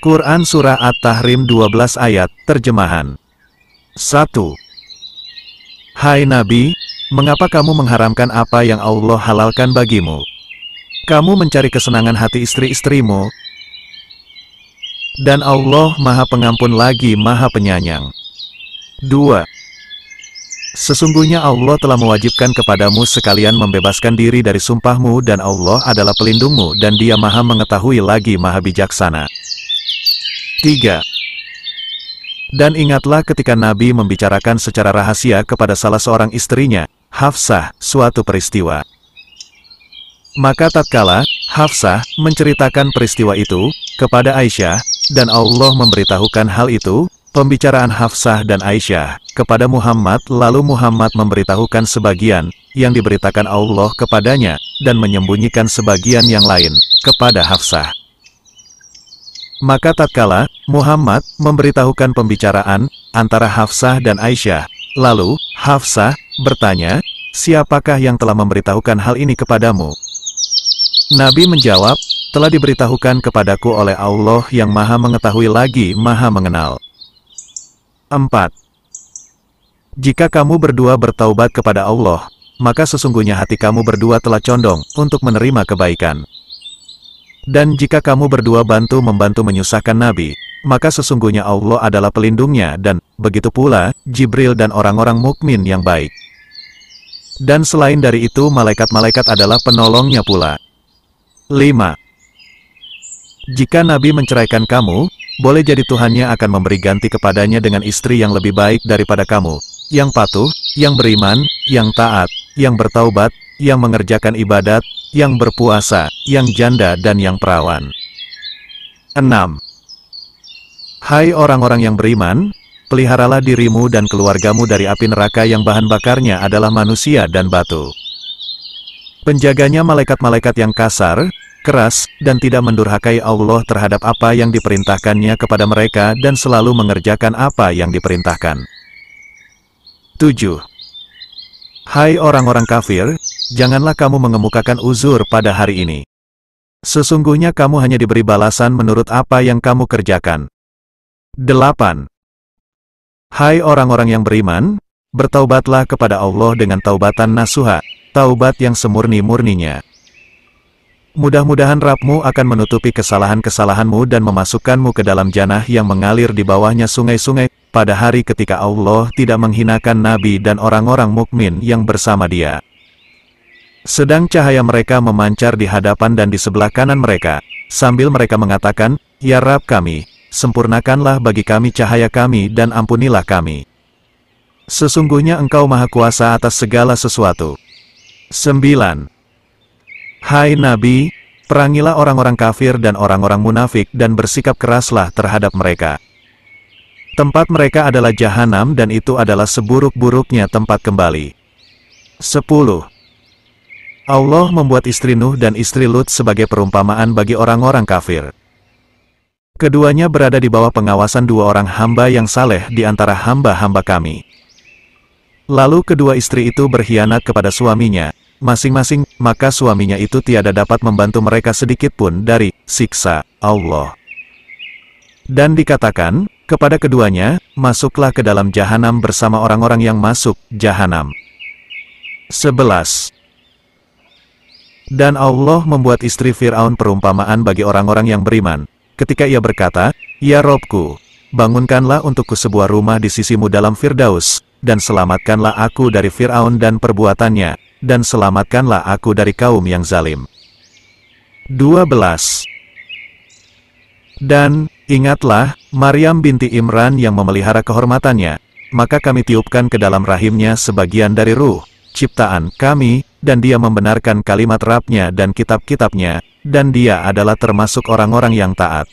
Quran Surah At-Tahrim 12 ayat, terjemahan. 1. Hai Nabi, mengapa kamu mengharamkan apa yang Allah halalkan bagimu? Kamu mencari kesenangan hati istri-istrimu, dan Allah Maha Pengampun lagi Maha Penyayang. 2. Sesungguhnya Allah telah mewajibkan kepadamu sekalian membebaskan diri dari sumpahmu dan Allah adalah pelindungmu dan Dia Maha Mengetahui lagi Maha Bijaksana. 3. Dan ingatlah ketika Nabi membicarakan secara rahasia kepada salah seorang istrinya, Hafsah, suatu peristiwa. Maka tatkala Hafsah menceritakan peristiwa itu kepada Aisyah, dan Allah memberitahukan hal itu, pembicaraan Hafsah dan Aisyah kepada Muhammad, lalu Muhammad memberitahukan sebagian yang diberitakan Allah kepadanya, dan menyembunyikan sebagian yang lain kepada Hafsah. Maka tatkala Muhammad memberitahukan pembicaraan antara Hafsah dan Aisyah, lalu Hafsah bertanya, siapakah yang telah memberitahukan hal ini kepadamu? Nabi menjawab, telah diberitahukan kepadaku oleh Allah yang Maha Mengetahui lagi Maha Mengenal. 4. Jika kamu berdua bertaubat kepada Allah, maka sesungguhnya hati kamu berdua telah condong untuk menerima kebaikan. Dan jika kamu berdua membantu menyusahkan Nabi, maka sesungguhnya Allah adalah pelindungnya dan begitu pula Jibril dan orang-orang mukmin yang baik. Dan selain dari itu malaikat-malaikat adalah penolongnya pula. 5. Jika Nabi menceraikan kamu, boleh jadi Tuhannya akan memberi ganti kepadanya dengan istri yang lebih baik daripada kamu, yang patuh, yang beriman, yang taat, yang bertaubat, yang mengerjakan ibadat, yang berpuasa, yang janda dan yang perawan. 6. Hai orang-orang yang beriman, peliharalah dirimu dan keluargamu dari api neraka yang bahan bakarnya adalah manusia dan batu. Penjaganya malaikat-malaikat yang kasar, keras, dan tidak mendurhakai Allah terhadap apa yang diperintahkannya kepada mereka dan selalu mengerjakan apa yang diperintahkan. 7. Hai orang-orang kafir, janganlah kamu mengemukakan uzur pada hari ini. Sesungguhnya kamu hanya diberi balasan menurut apa yang kamu kerjakan. 8. Hai orang-orang yang beriman, bertaubatlah kepada Allah dengan taubatan nasuha, taubat yang semurni-murninya. Mudah-mudahan Rabb-mu akan menutupi kesalahan-kesalahanmu dan memasukkanmu ke dalam jannah yang mengalir di bawahnya sungai-sungai, pada hari ketika Allah tidak menghinakan Nabi dan orang-orang mukmin yang bersama Dia. Sedang cahaya mereka memancar di hadapan dan di sebelah kanan mereka, sambil mereka mengatakan, Ya Rabb kami, sempurnakanlah bagi kami cahaya kami dan ampunilah kami. Sesungguhnya Engkau Maha Kuasa atas segala sesuatu. 9. Hai Nabi, perangilah orang-orang kafir dan orang-orang munafik dan bersikap keraslah terhadap mereka. Tempat mereka adalah jahanam dan itu adalah seburuk-buruknya tempat kembali. 10. Allah membuat istri Nuh dan istri Lut sebagai perumpamaan bagi orang-orang kafir. Keduanya berada di bawah pengawasan dua orang hamba yang saleh di antara hamba-hamba kami. Lalu kedua istri itu berkhianat kepada suaminya, masing-masing, maka suaminya itu tiada dapat membantu mereka sedikitpun dari siksa Allah. Dan dikatakan kepada keduanya, masuklah ke dalam jahanam bersama orang-orang yang masuk jahanam. 11. Dan Allah membuat istri Fir'aun perumpamaan bagi orang-orang yang beriman, ketika ia berkata, Ya Robku, bangunkanlah untukku sebuah rumah di sisimu dalam Firdaus, dan selamatkanlah aku dari Fir'aun dan perbuatannya, dan selamatkanlah aku dari kaum yang zalim. 12. Dan ingatlah Maryam binti Imran yang memelihara kehormatannya, maka kami tiupkan ke dalam rahimnya sebagian dari ruh ciptaan kami, dan dia membenarkan kalimat Rabb-nya dan kitab-kitabnya, dan dia adalah termasuk orang-orang yang taat.